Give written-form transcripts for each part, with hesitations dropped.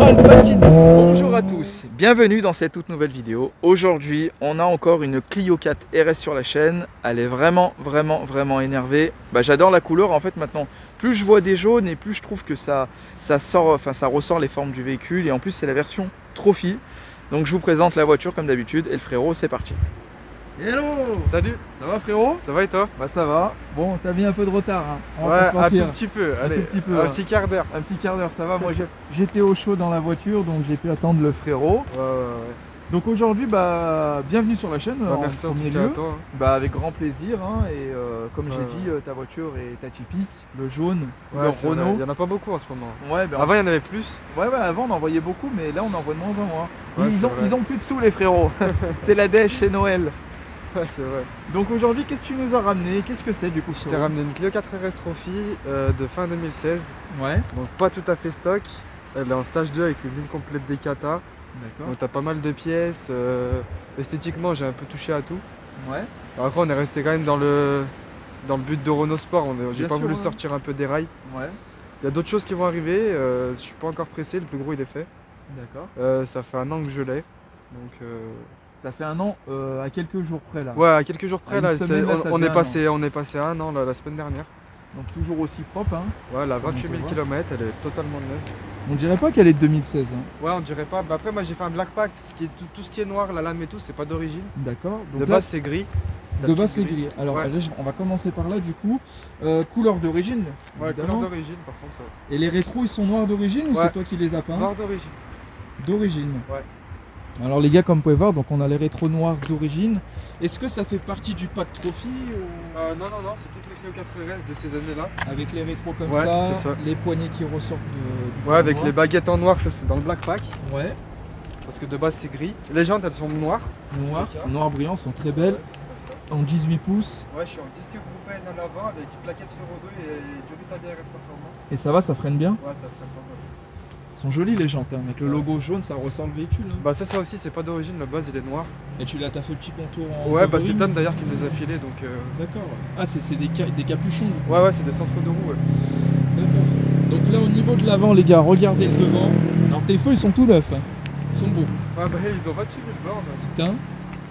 Bonjour à tous, bienvenue dans cette toute nouvelle vidéo. Aujourd'hui, on a encore une Clio 4 RS sur la chaîne. Elle est vraiment énervée. J'adore la couleur en fait maintenant. Plus je vois des jaunes et plus je trouve que ça ressort les formes du véhicule. Et en plus, c'est la version Trophy. Donc je vous présente la voiture comme d'habitude. Et le frérot, c'est parti. Hello! Salut! Ça va frérot? Ça va et toi? Bah ça va. Bon, t'as mis un peu de retard, hein. On va Ouais, pas se mentir. un tout petit peu. Un Allez, tout petit peu. un petit quart d'heure. Un petit quart d'heure, ça va. Moi j'étais au chaud dans la voiture, donc j'ai pu attendre le frérot. Donc aujourd'hui, bienvenue sur la chaîne. Merci en en tout premier cas à lieu. toi. Hein. Avec grand plaisir, hein. Et comme j'ai dit, ta voiture est atypique. Le jaune, Ouais, le c'est vrai. Renault. Il n'y en a pas beaucoup en ce moment. Ouais, Avant, il y en avait plus. ouais, avant on en voyait beaucoup, mais là on en voit de moins en moins. Ouais, Ils ont plus de sous les frérots. C'est la dèche, c'est Noël. Ouais, c'est vrai. Donc aujourd'hui, qu'est-ce que tu nous as ramené? Qu'est-ce que c'est du coup? Je t'ai ramené une Clio 4 RS Trophy de fin 2016. Ouais, Donc pas tout à fait stock. Elle est en stage 2 avec une ligne complète Dekata. d'accord. Donc t'as pas mal de pièces. Esthétiquement, j'ai un peu touché à tout. Ouais. Alors après, on est resté quand même dans le but de Renault Sport. J'ai Bien pas sûr, voulu ouais. sortir un peu des rails. Ouais, Il y a d'autres choses qui vont arriver. Je suis pas encore pressé. Le plus gros il est fait. d'accord. Ça fait un an que je l'ai. Donc Ça fait un an à quelques jours près là. ouais, à quelques jours près une là, semaine, là, ça on faisait est passé à un an là, la semaine dernière. Donc toujours aussi propre, hein. Ouais, elle a Comme on 28 peut 000 voir. km, elle est totalement neuve. On dirait pas qu'elle est de 2016, hein. Ouais, on dirait pas. Après, moi j'ai fait un black pack, tout ce qui est noir, la lame et tout, c'est pas d'origine. D'accord. De Donc là, base, c'est gris. de base c'est gris. Alors Ouais. là, on va commencer par là du coup. Couleur d'origine. Ouais, évidemment. couleur d'origine par contre. Et les rétros ils sont noirs d'origine ou Ouais. c'est toi qui les as peints? Noir d'origine. D'origine. Ouais. Alors les gars, comme vous pouvez voir, donc on a les rétros noirs d'origine. Est-ce que ça fait partie du pack Trophy ou... Non, c'est toutes les Clio 4 RS de ces années-là. Avec les rétros comme Ouais, ça, c'est ça. les poignées qui ressortent du Ouais, avec noir. les baguettes en noir, ça c'est dans le black pack. Ouais. Parce que de base c'est gris. Les jantes elles sont noires. Noir, Ok. noir brillant, sont très belles. Ouais, c'est comme ça. En 18 pouces. Ouais, je suis en disque coupé à l'avant avec une plaquette Ferro 2 et du Rita RS Performance. Et ça va, ça freine bien. Ouais, ça ferait pas mal. Ils sont jolies les jantes, hein. Avec le logo jaune, ça ressort le véhicule, hein. Bah ça aussi c'est pas d'origine, la base il est noir. Et tu l'as, t'as fait le petit contour en Ouais, bah covering. c'est Tom d'ailleurs qui me les a filés donc. D'accord. Ah, c'est des capuchons. du coup. Ouais, c'est des centres de roue. Ouais. D'accord. Donc là, au niveau de l'avant, les gars, regardez le devant. Alors tes feux, ils sont tout neufs, hein. Ils sont beaux. Ouais, bah ils ont 28 000 bornes. Putain.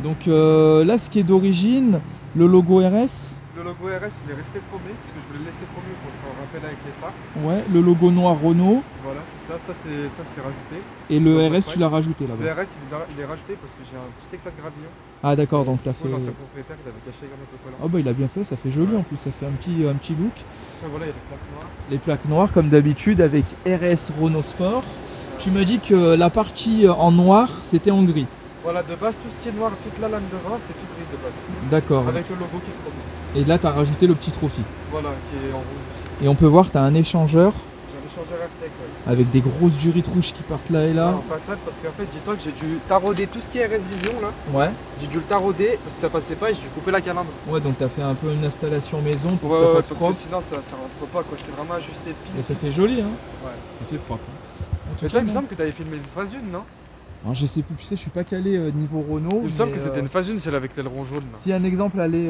Donc là, ce qui est d'origine, le logo RS. Le logo RS il est resté chromé parce que je voulais le laisser chromé pour le faire rappel avec les phares. Ouais, le logo noir Renault. Voilà, c'est ça, ça c'est rajouté. Et le Donc, RS, ouais. tu l'as rajouté Le là-bas. RS il est rajouté parce que j'ai un petit éclat de gravillon. Ah d'accord, donc t'as fait... L'ancien propriétaire il avait caché les grands autocollants. Ah bah il a bien fait, ça fait joli Ouais. en plus, ça fait un petit look. Après voilà, il y a les plaques noires. Les plaques noires comme d'habitude avec RS Renault Sport. Tu me dis que la partie en noir, c'était en gris. Voilà, de base tout ce qui est noir, toute la lame devant c'est tout gris de base. D'accord. Avec le logo qui est chromé. Et là, tu as rajouté le petit trophy. Voilà, qui est en rouge aussi. Et on peut voir, tu as un échangeur J'ai un échangeur Airtech, ouais. avec des grosses jurites rouges qui partent là et là. En façade parce qu'en fait dis-toi que j'ai dû tarauder tout ce qui est RS Vision là. Ouais. J'ai dû le tarauder parce que ça passait pas et j'ai dû couper la calandre. Ouais, donc tu as fait un peu une installation maison pour Ouais, que ça ouais, fasse parce propre. que sinon ça rentre pas quoi, c'est vraiment ajusté pile. Et ça fait joli, hein. Ouais. Ça fait propre. En tout Mais cas, toi il me bon. semble que tu avais filmé une phase 1 non? Alors, je sais plus, tu sais, je suis pas calé niveau Renault. Il me semble mais, que c'était une phase 1, celle avec l'aileron jaune là. Si un exemple allait.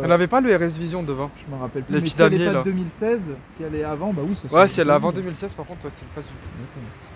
Elle avait pas le RS Vision devant. Je me rappelle plus. Les Mais petits si elle est damiers, pas de là. 2016, si elle est avant, bah oui, ça Ouais, serait si elle est avant joli. 2016 par contre, ouais, c'est une phase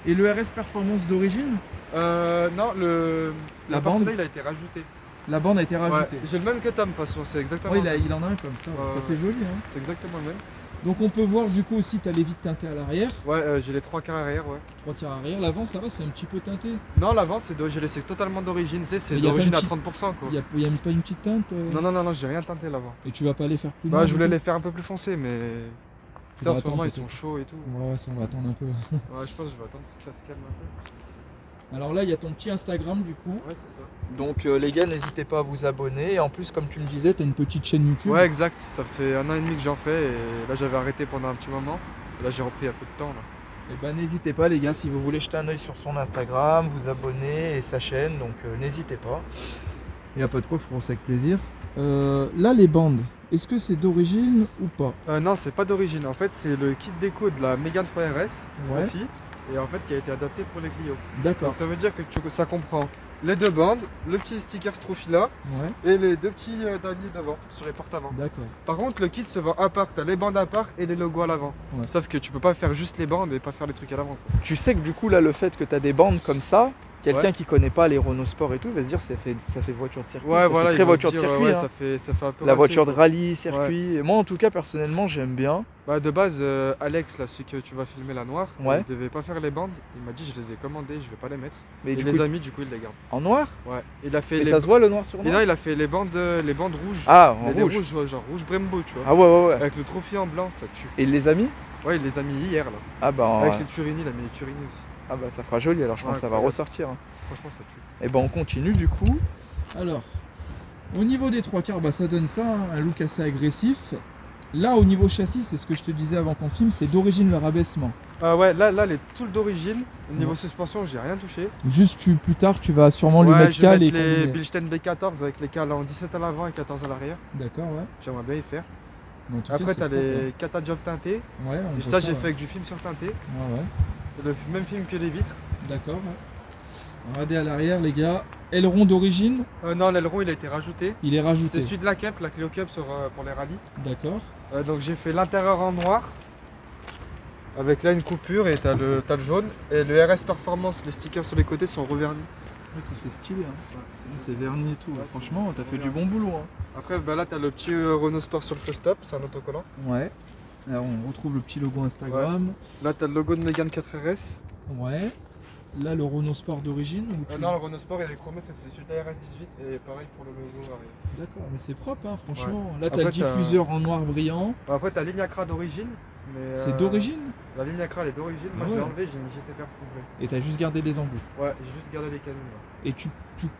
Et le RS Performance d'origine, 1. Non, La la bande bande il a été rajouté. la bande a été rajoutée. Ouais, j'ai le même que Tom de toute façon, c'est exactement. Ouais, le même. il en a un comme ça, Ouais, ça ouais. fait joli, hein. C'est exactement le même. Donc on peut voir du coup aussi, tu as les vitres teintées à l'arrière, Ouais, j'ai les 3 quarts arrière, ouais. 3 quarts arrière, l'avant ça va, c'est un petit peu teinté. Non, l'avant, j'ai laissé totalement d'origine, tu sais, c'est Mais y a pas d'origine une à petite- 30% quoi. Il y a même pas une petite teinte Non, j'ai rien teinté l'avant. Et tu vas pas les faire plus Bah, noir, je du voulais coup les faire un peu plus foncés, mais. Tu sais, en ce moment, ils sont chauds et tout. Ouais, ça on va attendre un peu. Ouais, je pense que je vais attendre que ça se calme un peu. Alors là, il y a ton petit Instagram du coup. Ouais, c'est ça. Donc les gars, n'hésitez pas à vous abonner. Et en plus, comme tu me disais, tu as une petite chaîne YouTube. Ouais, exact. Ça fait 1 an et demi que j'en fais et là, j'avais arrêté pendant un petit moment. Et là, j'ai repris un peu de temps là. Et ben n'hésitez pas les gars, si vous voulez jeter un oeil sur son Instagram, vous abonner et sa chaîne, donc n'hésitez pas. Il n'y a pas de quoi, frérot, c'est avec plaisir. Là les bandes, est-ce que c'est d'origine ou pas? Non, c'est pas d'origine. En fait, c'est le kit déco de la Mégane 3RS Ouais. Trophy et en fait qui a été adapté pour les Clio. D'accord. Alors ça veut dire que ça comprend les deux bandes, le petit sticker Trophy là Ouais, et les deux petits damiers devant sur les portes avant. d'accord. Par contre, le kit se vend à part. T'as les bandes à part et les logos à l'avant. Ouais. Sauf que tu peux pas faire juste les bandes et pas faire les trucs à l'avant. Tu sais que du coup, là, le fait que tu as des bandes comme ça, quelqu'un Ouais. qui connaît pas les Renault Sport et tout, va se dire ça fait voiture de circuit. Ouais, ça voilà. fait ils très vont voiture se de dire, circuit. ouais, hein. ça fait un peu La racing, voiture de quoi. rallye, circuit. Et moi, en tout cas, personnellement, j'aime bien. Bah de base, Alex, là, celui que tu vas filmer la noire, Ouais. il devait pas faire les bandes. Il m'a dit je les ai commandées, je vais pas les mettre. Mais Et du les coup, amis, du coup, il les garde. en noir. Ouais. Il a fait Et les. ça se voit le noir sur Et noir. non, il a fait les bandes rouges. Ah, en Mais des rouge. rouges, ouais, genre rouge Brembo, tu vois. Ah ouais, ouais, ouais. Avec le trophy en blanc, ça tue. Et il les a mis? Ouais, il les a mis hier là. Ah bah, Avec les Turini, il a mis les Turini aussi. ah bah ça fera joli, alors je pense Ouais, que ça va incroyable. ressortir. Hein. Franchement, ça tue. Et ben on continue du coup. Alors, au niveau des trois quarts, bah, ça donne ça, hein, un look assez agressif. Là, au niveau châssis, c'est ce que je te disais avant qu'on filme, c'est d'origine le rabaissement. Ouais, là, les tools d'origine. Au niveau Ouais. suspension, j'ai rien touché. Juste plus tard, tu vas sûrement lui Ouais, mettre je vais cale mettre et les combiner. Bilstein B14 avec les cales en 17 à l'avant et 14 à l'arrière. D'accord, ouais. J'aimerais bien y faire. Mais en tout cas, Après, c'est t'as propre, les Kata Job teintés. hein. Ouais, on Et voit ça, j'ai ouais. fait avec du film sur teinté. Ouais, ouais. Le même film que les vitres. D'accord, ouais. Regardez à l'arrière, les gars. Aileron d'origine, Non, l'aileron, il a été rajouté. il est rajouté. C'est celui de la Clio Cup pour les rallyes. D'accord. Donc j'ai fait l'intérieur en noir. Avec là une coupure et t'as le jaune. Et le RS Performance, les stickers sur les côtés sont revernis. Ouais, ça fait stylé, hein. c'est C'est verni et tout. Ouais, Franchement, c'est t'as fait bien. du bon boulot, hein. Après, bah là, t'as le petit Renault Sport sur le feu stop, c'est un autocollant. Ouais. Alors, on retrouve le petit logo Instagram. Là, t'as le logo de Mégane 4RS. Ouais. Là, le Renault Sport d'origine. ou tu- Non, le Renault Sport, il est chromé, c'est celui de la RS18. Et pareil pour le logo arrière. D'accord, mais c'est propre, hein, franchement. Là, t'as Après, le diffuseur en noir brillant. Après, t'as Lignacra d'origine. Mais, C'est d'origine. La Lignacra, elle est d'origine. Moi, Ah je l'ai ouais. enlevé, j'ai mis GT Perf complet. Et t'as juste gardé les embouts. Ouais, j'ai juste gardé les canons. Là. Et tu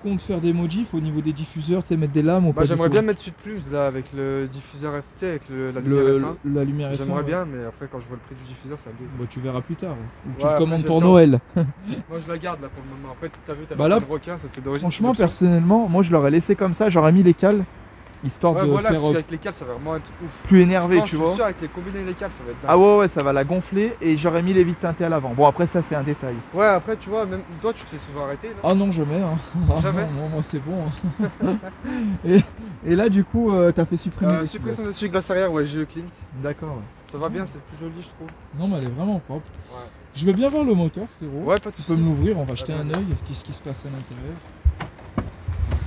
comptes faire des modifs au niveau des diffuseurs, tu sais, mettre des lames ou Bah, pas du j'aimerais tout bien mettre Sud Plus là avec le diffuseur FT, avec la lumière le, F1. la lumière F1. J'aimerais ouais. bien, mais après, quand je vois le prix du diffuseur, ça me dit. Bah, tu verras plus tard. Ou tu Ouais, le après, commandes j'ai pour le temps. Noël. Moi, je la garde là pour le moment. Après, t'as vu, t'as Bah là, le requin, ça c'est d'origine. Franchement, c'est une option. personnellement, moi je l'aurais laissé comme ça, j'aurais mis les cales, histoire Ouais, de voilà, faire parce qu'avec les cales, ça va vraiment être ouf. plus énervé, Non, tu je suis vois. sûr, avec les combinés et les cales, ça va être dingue. Ah ouais, ouais, ça va la gonfler et j'aurais mis les vitres teintées à l'avant. Bon, après, ça, c'est un détail. Ouais, après, tu vois, même toi, tu te fais souvent arrêter. Non Ah non, jamais. Hein. Jamais. Moi, c'est bon. hein. et là, du coup, t'as fait supprimer les Suppression sous-glaces. de glace arrière, ouais, j'ai le Clint. D'accord, ouais. Ça va bien, c'est plus joli, je trouve. Non, mais elle est vraiment propre. Ouais. Je veux bien voir le moteur, frérot. Ouais, pas de Tu soucis. peux me l'ouvrir, on va jeter bien. un œil. Qu'est-ce qui se passe à l'intérieur?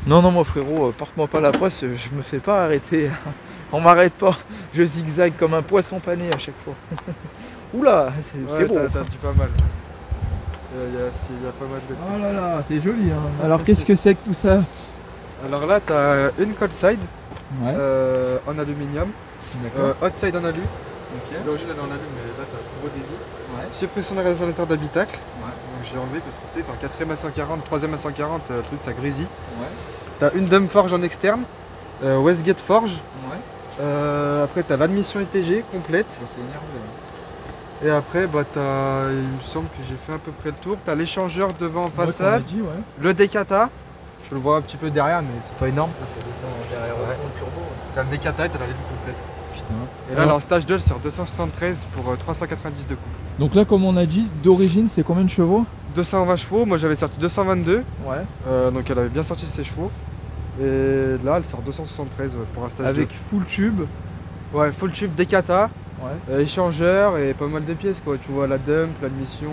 Non, non, moi frérot, porte-moi pas la poisse, je me fais pas arrêter. On m'arrête pas, je zigzague comme un poisson pané à chaque fois. Oula, c'est Ouais, beau. t'as dit pas mal. Il y a pas mal de trucs. Oh là là, c'est joli. Hein. Alors, qu'est-ce que c'est que tout ça? Alors là, t'as une cold side Ouais, en aluminium, d'accord. hot side en alu. Ok. D'origine, elle est en alu, mais là, t'as un gros débit. Ouais. Suppression des résonateurs d'habitacle. Ouais. Donc j'ai enlevé parce que tu sais, t'es en 4ème à 140, 3ème à 140, le truc ça grésille. Ouais. T'as une dome forge en externe, Westgate Forge. Ouais. Après, t'as l'admission ETG complète. C'est énervé. Et après, bah, il me semble que j'ai fait à peu près le tour. T'as l'échangeur devant en façade, Dit, ouais. le Decata. Je le vois un petit peu derrière, mais c'est pas énorme. Ça descend derrière au fond, le turbo. T'as le Decata et t'as la ligne complète. Putain. Et là, là, en stage 2, elle sort 273 pour 390 de couple. Donc là, comme on a dit, d'origine, c'est combien de chevaux? 220 chevaux, moi j'avais sorti 222, Ouais. donc elle avait bien sorti ses chevaux. Et là, elle sort 273 pour un stage Avec full tube. 2. Ouais, full tube, Decata, Ouais. échangeur et pas mal de pièces quoi. Tu vois la dump, l'admission.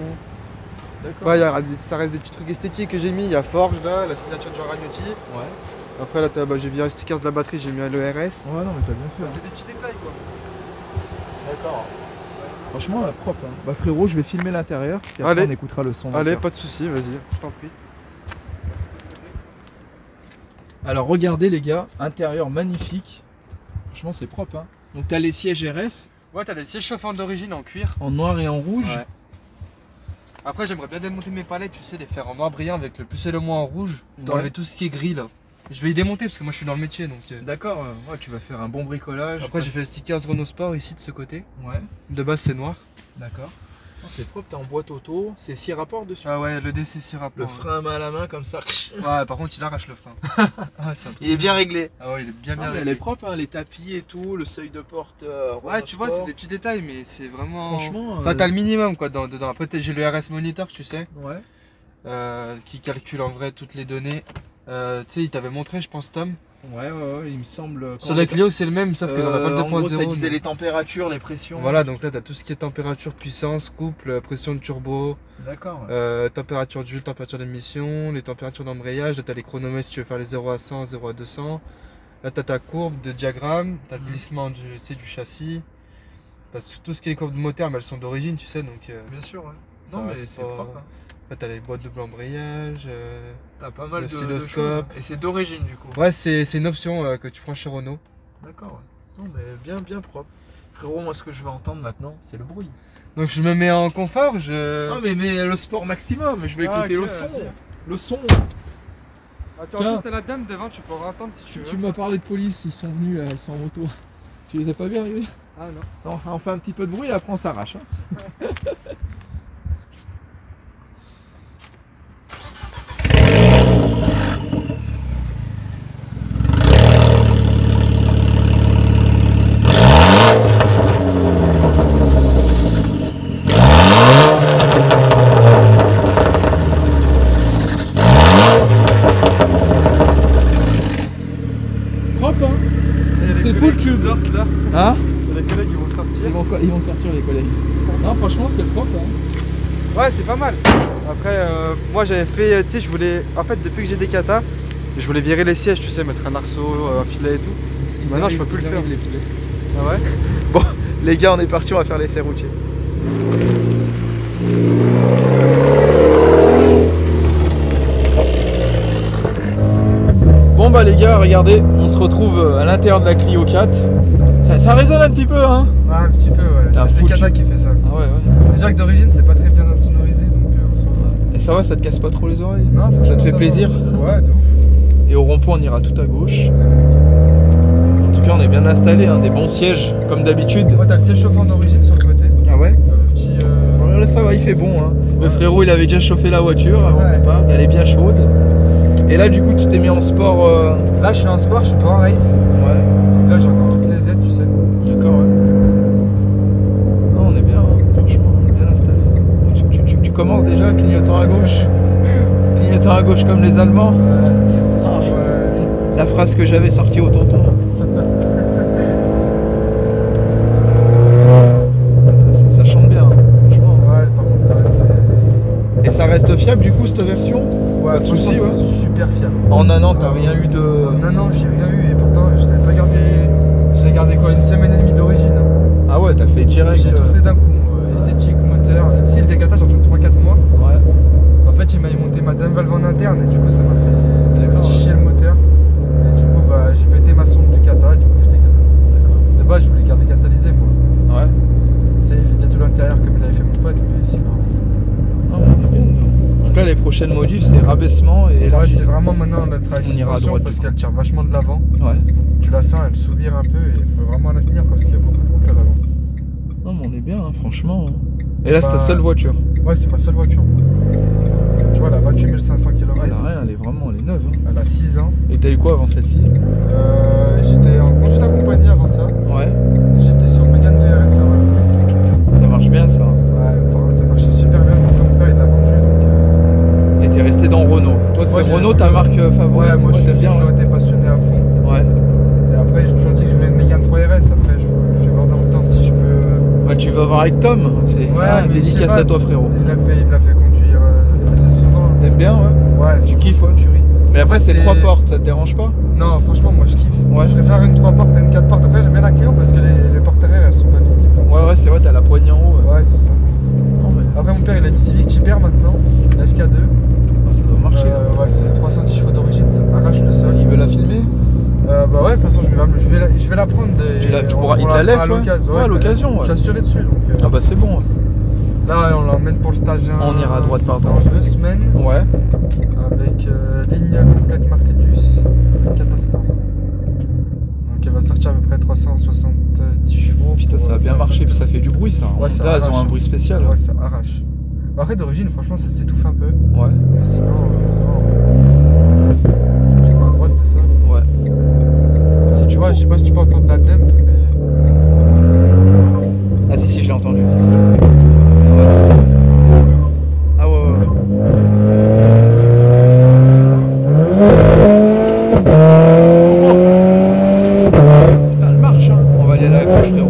D'accord. Ouais, ça reste des petits trucs esthétiques que j'ai mis. Il y a Forge là, la signature de Jean Ragnotti. Ouais. Après là, j'ai viré les stickers de la batterie, j'ai mis le RS. Ouais, non, mais t'as bien fait. hein. C'est des petits détails quoi. D'accord. Franchement, propre. Hein. Bah, frérot, je vais filmer l'intérieur. Puis après, Allez. on écoutera le son. Allez, d'intérieur. pas de soucis, vas-y, je t'en prie. Alors, regardez, les gars. Intérieur magnifique. Franchement, c'est propre. Hein. Donc, t'as les sièges RS Ouais, t'as les sièges chauffants d'origine en cuir. en noir et en rouge. Ouais. Après, j'aimerais bien démonter mes palettes, tu sais, les faire en noir brillant avec le plus et le moins en rouge. D'enlever tout ce qui est gris là. Je vais les démonter parce que moi je suis dans le métier donc. D'accord. Ouais, tu vas faire un bon bricolage. Après, j'ai fait le stickers Renault Sport ici de ce côté. Ouais. De base, c'est noir. D'accord. C'est propre, t'es en boîte auto, c'est 6 rapports dessus. Ah ouais, le DC 6 rapports. Le frein à main à la main comme ça. Ouais, par contre il arrache le frein. Ah, c'est un truc. Il est bien réglé. Ah ouais, il est bien Elle réglé. est propre, hein, les tapis et tout, le seuil de porte. Ouais, tu vois, c'est des petits détails, mais c'est vraiment. Franchement. Enfin, t'as le minimum quoi dedans. Après, j'ai le RS Monitor, tu sais, Ouais. qui calcule en vrai toutes les données. Tu sais, il t'avait montré, je pense, Tom. Ouais, il me semble. Sur la Clio, c'est le même, sauf que dans la balle en gros, ça 2.0. disait les températures, les pressions. Voilà, donc là, t'as tout ce qui est température, puissance, couple, pression de turbo, D'accord. température d'huile, température d'émission, les températures d'embrayage. Là, t'as les chronomètres si tu veux faire les 0 à 100, 0 à 200. Là, t'as ta courbe de diagramme, t'as le glissement du châssis. T'as tout ce qui est les courbes de moteur, mais elles sont d'origine, tu sais, donc. Bien sûr, ouais. ça Non, mais reste c'est pas- propre. Hein. Après, t'as les boîtes de embrayage. T'as pas mal Le de oscilloscope. choses. Et c'est d'origine du coup. Ouais, c'est une option que tu prends chez Renault. D'accord, ouais. Non, mais bien propre. Frérot, moi, ce que je vais entendre maintenant, c'est le bruit. Donc, je me mets en confort, je. Non, mais le sport maximum, je vais écouter le son. Le son. Tiens. T'as la dame devant, tu pourras entendre si tu veux. Tu m'as parlé de police, ils sont venus là, ils sont en moto. Tu les as pas vus arriver? Ah non. Non, on fait un petit peu de bruit et après on s'arrache. Hein. Propre, hein? C'est full cube. Là. Hein? Les collègues ils vont sortir. Ils vont sortir les collègues. Non, franchement, c'est propre. Hein. Ouais, c'est pas mal. Après, moi j'avais fait, tu sais, je voulais. En fait, depuis que j'ai des katas, je voulais virer les sièges, tu sais, mettre un arceau, un filet et tout. Maintenant, je peux plus le faire. Ah ouais? Bon, les gars, on est parti, on va faire l'essai routier. Bon bah les gars, regardez, on se retrouve à l'intérieur de la Clio 4. Ça résonne un petit peu, hein? Ouais, un petit peu, ouais. T'as un C'est full des katas tube. qui fait ça. Ah ouais. Déjà que d'origine, c'est pas très bien insonorisé, donc en soi. Et ça va, ça te casse pas trop les oreilles? Non, Ça te fait va. plaisir? Ouais, de ouf. Et au rond-point, on ira tout à gauche. En tout cas, on est bien installé, hein, des bons sièges, comme d'habitude. Moi, t'as le siège chauffant d'origine sur le côté. Ah ouais? T'as le petit. Là, ça va, il fait bon. Hein. Le Ouais. frérot, il avait déjà chauffé la voiture avant Ouais. qu'on parte. Elle est bien chaude. Et là, du coup, tu t'es mis en sport. Là, je suis en sport, je suis pas en race. Ouais, Donc là, j'ai encore toutes les aides, tu sais. d'accord. Ouais. Non, on est bien, hein, franchement, on est bien installé. Tu commences déjà, clignotant à gauche. Clignotant à gauche comme les Allemands. C'est Ah. ouais. La phrase que j'avais sortie au tonton. Ça chante bien, hein, franchement. Ouais, par contre, ça reste. Et ça reste fiable du coup cette version? Ouais, de franchement, soucis, ouais. c'est super fiable. En un an, t'as rien eu de. Non, j'ai rien eu et pourtant, je l'ai pas gardé. Je l'ai gardé quoi, une semaine et demie d'origine. Ah ouais, t'as fait direct. J'ai tout fait d'un coup. Esthétique, moteur. Si, le décatage en tout 3-4 mois. Ouais. En fait, il m'a monté ma dame valve en interne et du coup, ça m'a fait D'accord. chier le moteur. Et du coup, bah, j'ai pété ma sonde du kata et du coup, je l'ai kata. De base, je voulais garder catalysé, moi. Ouais. Tu sais, vider tout l'intérieur comme il avait fait mon pote, mais sinon. Ah, on est bien dedans. Donc là, les prochaines modifs, c'est rabaissement et Ouais, élargissement. c'est vraiment maintenant la travail On ira à suspension droite, parce du coup. qu'elle tire vachement de l'avant. Ouais. Tu la sens, elle souvire un peu et il faut vraiment la tenir parce qu'il y a beaucoup de couple à l'avant. Non, mais on est bien, hein, franchement. Et là, c'est ta Bah, seule voiture. Ouais, c'est ma seule voiture. Tu vois, elle a 28 500 km. Elle a rien, elle est neuve. Hein. Elle a 6 ans. Et t'as eu quoi avant celle-ci? J'étais en conduite accompagnée avant ça. Ouais. J'étais sur Mégane de RS 26. Ça marche bien ça. Ouais, ça marchait super bien. Mon père il l'a vendu donc. Et t'es resté dans Renault. Toi, c'est j'ai Renault voulu- ta marque favorite? Ouais, moi t'aimes j'ai bien. toujours été passionné à fond. Ouais. Et après, j'ai toujours dit que je voulais une Mégane 3 RS. Après, je vais voir dans le temps si je peux. Ouais, tu vas voir avec Tom. C'est Ouais, mais dédicace je sais à pas, toi, frérot. Il me l'a fait conduire assez souvent. T'aimes bien, ouais? Ouais, Tu kiffes, c'est ouais. une tuerie. Mais après, c'est c'est- 3 portes, ça te dérange pas? Non, franchement, moi je kiffe. Ouais. Je préfère une 3 portes à une 4 portes. Après, j'aime bien la Clio parce que les portes arrière elles sont pas visibles. Ouais, c'est vrai, t'as la poignée en haut. Ouais, c'est ça. Non, mais Après, mon père il a une Civic Typer maintenant, la FK2. ça doit marcher. Ouais, c'est 310 chevaux d'origine, ça arrache le sol. Il veut la filmer? Bah ouais, de toute façon, je vais la prendre. Tu pourras- il te la laisse, à ouais. l'occasion. Ouais, à l'occasion, ouais. Je suis assuré dessus. Donc, Ah bah c'est bon. Ouais. là, on l'emmène pour le stage. On ira à droite, pardon. Dans 2 semaines. Ouais. Avec ligne complète Martellus, Catasport. Donc Donc elle va sortir à peu près 370 chevaux. Putain, ça a bien marché, puis ça fait du bruit ça. Ouais, ça Là, elles ont arrache. un bruit spécial. Ouais, ça arrache. Après, d'origine, franchement, ça s'étouffe un peu. Ouais. Mais sinon, ça va. Je crois à droite, c'est ça. Ouais. Si tu vois, je sais pas si tu peux entendre la dump, mais. Ah si, si, j'ai entendu vite fait. Ah ouais, ouais, ouais. Putain, elle marche, hein. On va aller à la gauche, frérot.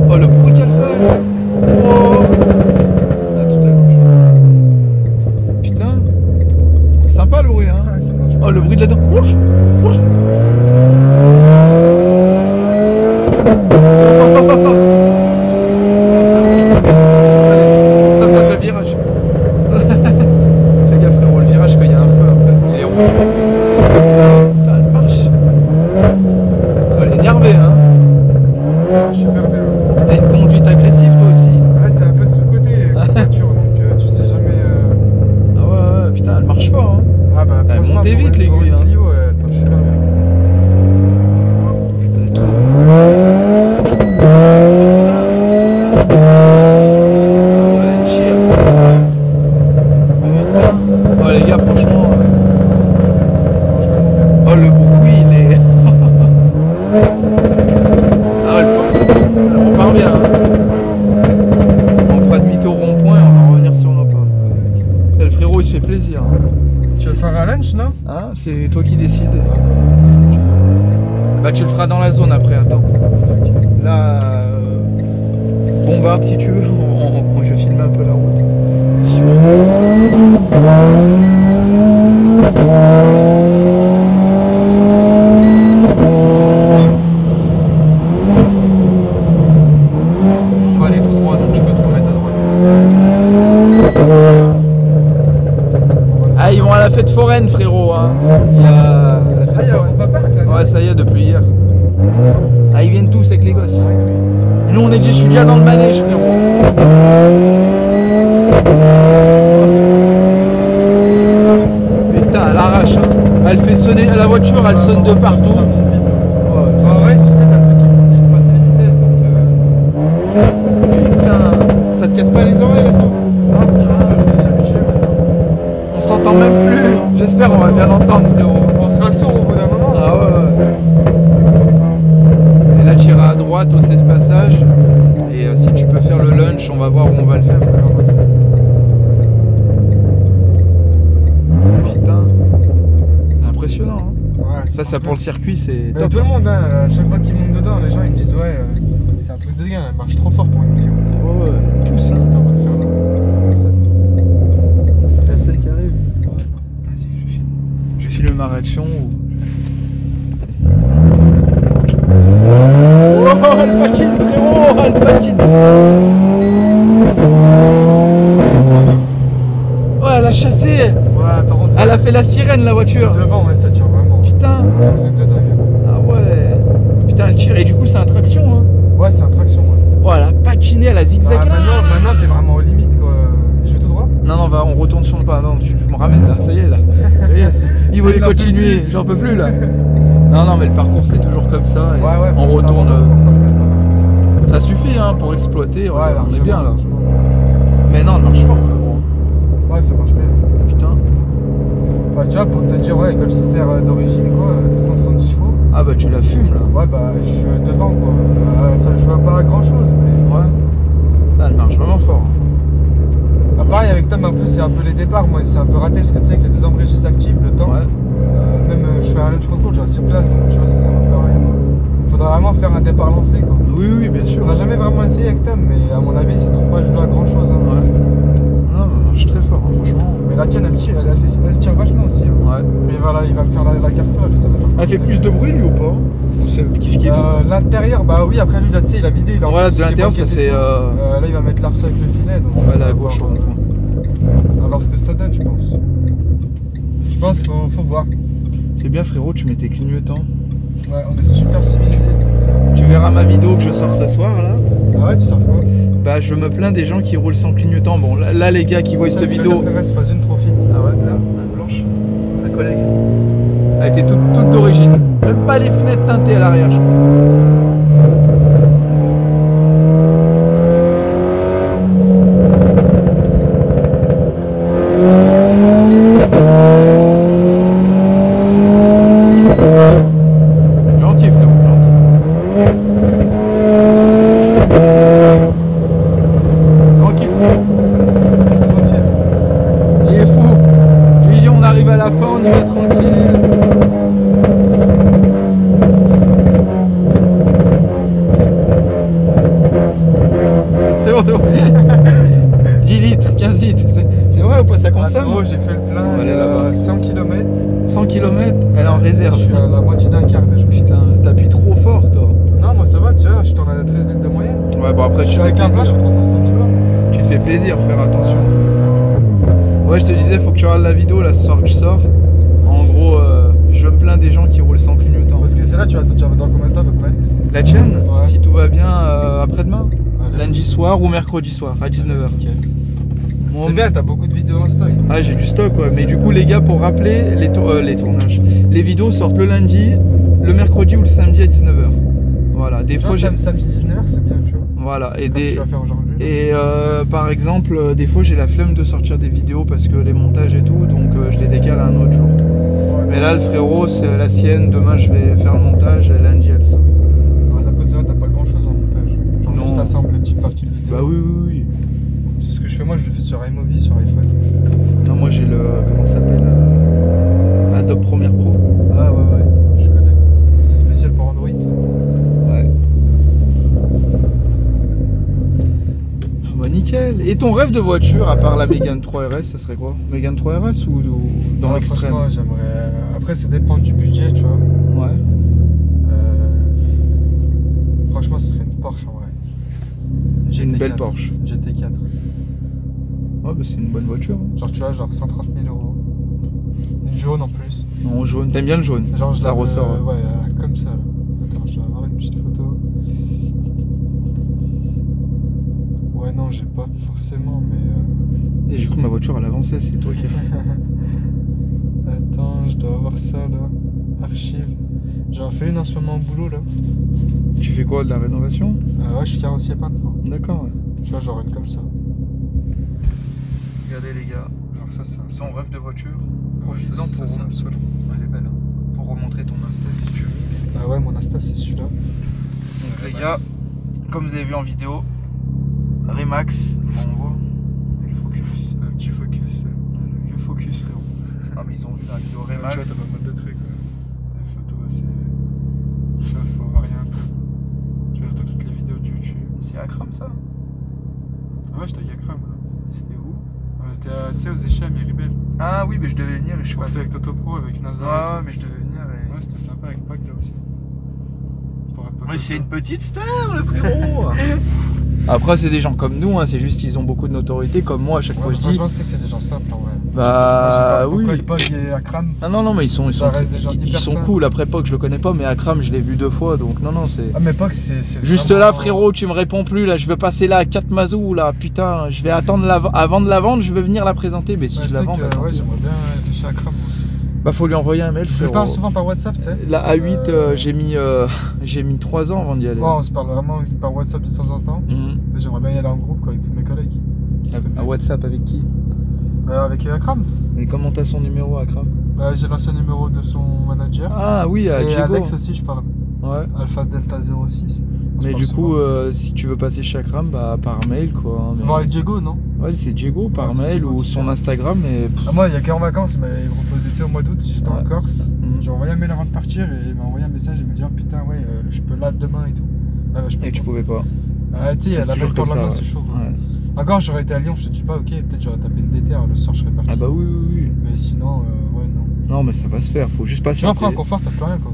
Oh, le bruit qu'elle fait. Oh. Là, tout à gauche. Putain. Sympa le bruit, hein. Ouais, ça marche. Oh, le bruit de la dent. Ouf, ouf. Ça fait le virage. Fais gaffe, frérot, le virage quand il y a un feu après, il est rouge. Putain, elle marche. Oh, elle est énervée, hein. Ça marche super bien. T'as une conduite agressive toi aussi. Ouais, c'est un peu sous-côté la voiture, donc tu sais jamais. Ah ouais, ouais, putain, elle marche fort, hein. Ah bah, Elle franchement, montait pour vite, une- pour l'aiguille, une hein. Clio, elle marche super bien. Ouais, elle tire. Putain. Oh les gars, franchement. Ça marche bien. Ça marche vraiment bien. Oh le bruit, il est. Ah ouais, elle repart bien. Hein. On fera demi-tour rond-point et on va revenir sur nos pas. Et le frérot il se fait plaisir. Hein. Tu veux faire un lunch, non? Hein, c'est toi qui décides. Bah tu le feras dans la zone après, attends. Là, bombarde si tu veux, je vais filmer un peu la route. On va aller tout droit donc je peux te remettre à droite. Ah ils vont à la fête foraine frérot hein. Il y a la fête Ah, il y a foraine. Europa Park là? Ouais, ça y est, depuis hier. Ah, ils viennent tous avec les gosses. Nous, je suis déjà dans le manège, frérot. Putain, elle arrache. Hein. Elle fait sonner la voiture, elle sonne de partout. Ça monte vite. Ouais, Bah ouais, tu sais, t'as le truc qui continue de passer les vitesses, donc. putain, ça te casse pas les oreilles, là, frérot? Non, franchement, je suis habitué maintenant. On s'entend même plus. J'espère on va bien l'entendre, frérot. On sera sourd au bout d'un moment. Ah ouais, ouais. Et là, tu iras à droite au 7 passage. Et si tu peux faire le lunch, on va voir où on va le faire. Putain. Impressionnant. Hein. Ouais, Ça pour le circuit, c'est Mais top. tout le monde, hein, à chaque fois qu'ils montent dedans, les gens ils me disent ouais, c'est un truc de dingue, elle marche trop fort pour une Clio. Oh, ouais, pousse. Hein. Attends, on va le faire là. Personne qui arrive. Vas-y, je filme. Je filme ma réaction. Oh, elle patine, frérot, elle patine. Oh, elle a chassé. Ouais, par contre, Elle a fait la sirène, la voiture. devant, ouais, ça tire vraiment. Putain. C'est un truc de dingue. Ah ouais. Putain, elle tire. Et du coup, c'est un traction. Hein. Ouais, c'est un traction, ouais. Oh, elle a patiné, elle a zigzagué. Maintenant t'es vraiment aux limites, quoi. Je vais tout droit? Non, non, on retourne sur le pas. Non, je me ramène là. Ça y est, là. Ça y est. Il voulait continuer. J'en peux plus, là. Non, non, mais le parcours, c'est toujours comme ça. Et on retourne. Ça suffit hein, pour exploiter. Ouais, on est bien là. largement. Mais non, elle marche fort, frérot. Ouais, ça marche bien. Putain. Ouais, tu vois, pour te dire, ouais, Golf 6R d'origine, quoi, 270 chevaux. Ah bah, tu la fumes là. Ouais, bah, je suis devant, quoi. Ça joue pas à grand chose, mais. Ouais. Là, elle marche vraiment fort. Ah, pareil, avec Tom, un peu, c'est un peu les départs. Moi, c'est un peu raté parce que tu sais, avec les deux embrayages s'activent, le temps. Ouais. Même je fais un lunch control, je reste sur place, donc tu vois, ça sert un peu à rien. Faudrait vraiment faire un départ lancé, quoi. Oui, oui, bien sûr. On n'a jamais vraiment essayé avec Tom, mais à mon avis, ça doit pas jouer à grand chose. Hein. Ouais. Non, mais elle marche très fort, hein, franchement. Mais la tienne, elle tire vachement aussi. Hein. Ouais. Puis voilà, il va me faire la cartole, ça va être Elle fait plus de bruit lui ou pas? C'est kiff kiff. L'intérieur, bah oui, après lui, là, tu sais, il a vidé. Il a Voilà, enlevé de tout ce qui est l'intérieur, ça banquette et fait. tout. Là, il va mettre l'arceau avec le filet. Donc On va aller à gauche. voir, on va voir ce que ça donne, je pense. Je pense qu'il faut voir. C'est bien, frérot, tu mets tes clignotants. Ouais, on est super civilisés. Tu verras ma vidéo que je sors ce soir là. Ah ouais, tu sors quoi? Bah, je me plains des gens qui roulent sans clignotant. Bon, là les gars qui voient cette vidéo. C'est une trophy. Ah ouais, là, la blanche, ma collègue. Elle était toute d'origine. Même pas les fenêtres teintées à l'arrière, je crois. Gentil frérot, gentil. Tranquille frérot. Tranquille. Il est fou. Je lui dis on arrive à la fin, on y va tranquille. C'est bon, c'est bon. 10 litres, 15 litres. C'est vrai ou pas, ça consomme? Gros, j'ai fait le plein On va aller là-bas. 100 km. 100 km, elle est en Je réserve. suis à la moitié d'un quart déjà. Putain, t'appuies trop fort toi. Non, moi ça va, tu vois, je tourne à 13 litres de moyenne. Ouais, bon après Je tu suis te fais avec un plein, je plaisir. fais 360 km. Tu te fais plaisir, faire attention. Ouais, je te disais, faut que tu regardes la vidéo là ce soir que je sors. En gros, je me plains des gens qui roulent sans clignotant. Parce que c'est là, tu vas sortir dans combien de temps à peu près? La tienne, Ouais. si tout va bien, après-demain, Allez. lundi soir ou mercredi soir à 19h. Moi, C'est bien, t'as beaucoup de vidéos en stock. Ah, j'ai du stock, ouais. Mais du coup, les gars, pour rappeler, les tournages, les vidéos sortent le lundi, le mercredi ou le samedi à 19h. Voilà, des fois, j'ai. Samedi 19h, c'est bien, tu vois. Voilà, et Comme des. tu vas faire aujourd'hui. Et par exemple, des fois j'ai la flemme de sortir des vidéos parce que les montages et tout, donc je les décale à un autre jour. Mais là, le frérot, c'est la sienne. Demain, je vais faire le montage et lundi, elle sort. Ouais, après, c'est vrai, t'as pas grand chose en montage. Genre Non. juste assembler les petites parties de vidéo. Bah oui, oui, oui. C'est ce que je fais, moi, je le fais sur iMovie, sur iPhone. Non, moi j'ai le. Comment ça s'appelle Adobe Premiere Pro. Ah, ouais, je connais. C'est spécial pour Android, ça. Ouais. Bah nickel. Et ton rêve de voiture, à part la Mégane 3 RS, ça serait quoi? Mégane 3 RS ou dans Ouais, l'extrême? franchement, j'aimerais. Après, ça dépend du budget, tu vois. Ouais. Franchement, ce serait une Porsche en vrai. J'ai une GT4. belle Porsche. Une GT4. Ouais, bah c'est une bonne voiture. hein. Genre, tu vois, genre 130 000 euros. Une jaune en plus. Non, jaune. T'aimes bien le jaune? Genre, je Ça la veux, ressort. Ouais, comme ça là. Attends, je dois avoir une petite photo. Ouais, non, j'ai pas forcément, mais. Et j'ai cru que ma voiture elle avançait, c'est toi qui. Attends, je dois avoir ça là. Archive. J'en fais une en ce moment au boulot là. Tu fais quoi, de la rénovation? Ouais, je suis carrossier peintre. D'accord, ouais. Tu vois, genre une comme ça. Regardez les gars, Genre ça, c'est un son rêve de voiture. Profites-en Profites-en pour. pour, C'est un Solo. elle est belle, hein. Pour remontrer ton Insta si tu veux. Ah ouais, mon Insta c'est celui-là. Donc les gars, comme vous avez vu en vidéo, Remax, bon, on voit le focus, Un petit focus. le focus frérot. Ah mais ils ont vu la vidéo Tu vois, Remax. t'as pas mal de trucs. La photo, c'est. Tu vois, faut varier un peu. Tu vois, t'as toutes les vidéos de YouTube. C'est Akram ça? Ah ouais, j'étais à Yakram là. C'était où? On était, tu sais, aux échelles à Miribel. Ah oui, mais je devais venir et je suis Je pas. passais avec Toto Pro, avec Nazar. Ouais, et ouais, tout. mais je devais venir et. Ouais, c'était sympa avec Pac là aussi. Pour un peu Mais comme c'est ça. une petite star le frérot. Après c'est des gens comme nous, hein, c'est juste qu'ils ont beaucoup de notoriété comme moi à chaque fois Ouais, je dis. franchement, c'est que c'est des gens simples en vrai. Bah Moi, j'ai oui. parlé beaucoup avec Pac et Akram. Ah non mais ils sont Ça reste des gens ils hyper sont simples. cool. Après Poc je le connais pas mais Akram je l'ai vu 2 fois donc non c'est. Ah, mais Pac, c'est. Juste vraiment- là frérot tu me réponds plus là je veux passer là à 4 Mazou là putain je vais attendre avant de la vendre je veux venir la présenter mais si Ouais, je la tu sais vends que, bah, tant ouais, pis. j'aimerais bien aller chez Akram moi aussi. Bah faut lui envoyer un mail Je lui frérot. parle souvent par WhatsApp, tu sais. Là à 8 j'ai mis 3 ans avant d'y aller. Ouais, on se parle vraiment par WhatsApp de temps en temps. Mhm. Mais j'aimerais bien y aller en groupe quoi, avec tous mes collègues. Ce serait bien. À WhatsApp avec qui? Avec Akram. Et comment t'as son numéro Akram? J'ai l'ancien numéro de son manager. Ah oui à et Diego. Alex aussi, je parle. Ouais. Alpha Delta 06. On se Mais parle du coup, souvent. si tu veux passer chez Akram, bah par mail quoi. hein, mais- Voir avec Diego, non? Ouais, c'est Diego par Ouais, c'est mail Diego ou qui son fait. Instagram. Et... Ah, moi, il y a qu'en vacances, il m'avait proposé, tu sais, au mois d'août, j'étais en Ouais. Corse. Mhm. J'ai envoyé un mail avant de partir et il m'a envoyé un message. Il m'a dit, oh putain, ouais, je peux là demain et tout. Ah, bah, je peux Et tu pas. pouvais pas. Ah, tu sais, C'est la toujours veille pour comme le lendemain, ça, c'est chaud. quoi. Ouais. Encore, j'aurais été à Lyon, je te dis pas, ok, peut-être j'aurais tapé une déterre, le soir je serais parti. Ah bah oui, oui, oui. Mais sinon, ouais, non. Non mais ça va se faire, faut juste Sinon, patienter. après, en confort, t'as plus rien quoi.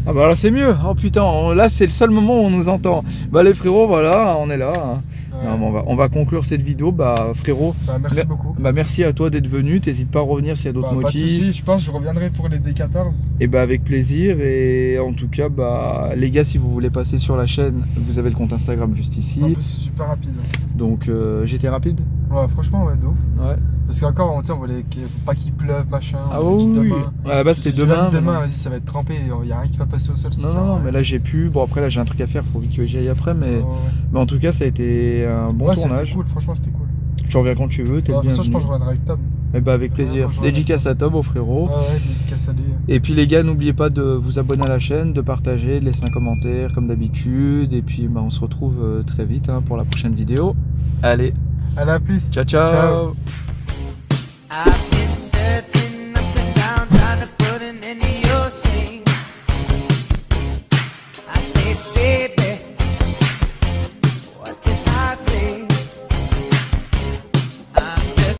Ah bah là c'est mieux. Oh putain, là c'est le seul moment où on nous entend. Bah les frérots, voilà, on est là. hein. Ouais. Non, mais on va conclure cette vidéo. Bah frérot, Bah, merci beaucoup. bah, merci à toi d'être venu. T'hésites pas à revenir s'il y a d'autres Bah, pas de motifs. soucis, je pense que je reviendrai pour les D14. Et bah avec plaisir. Et en tout cas, bah les gars, si vous voulez passer sur la chaîne, vous avez le compte Instagram juste En ici. plus, c'est super rapide. Donc j'étais rapide. Ouais, franchement, ouais, de ouf. Ouais. Parce qu'encore, tu sais, on voulait pas qu'il pleuve, machin. Ah on voulait oui, qu'il oui. demain. À la base c'était demain. Vas-y, demain, mais- vas-y, ça va être trempé. Il n'y a rien qui va passer au sol. si Non, ça, non, non, ouais. mais là j'ai pu. Bon, après là j'ai un truc à faire, faut vite que j'y aille après. Mais, Ouais, ouais. mais en tout cas, ça a été un bon Ouais, c'était tournage. cool, franchement, c'était cool. Tu reviens quand tu veux, t'es Ouais, le de toute façon, je bienvenu. pense que je reviendrai avec Tom. Eh bah, avec plaisir. Ouais, Dédicace à Tom, au frérot. Ouais, ouais, dédicace à lui. Et puis les gars, n'oubliez pas de vous abonner à la chaîne, de partager, de laisser un commentaire comme d'habitude. Et puis bah, on se retrouve très vite hein, pour la prochaine vidéo. Allez, Allez, à plus. ciao ciao, Ciao. I've been searching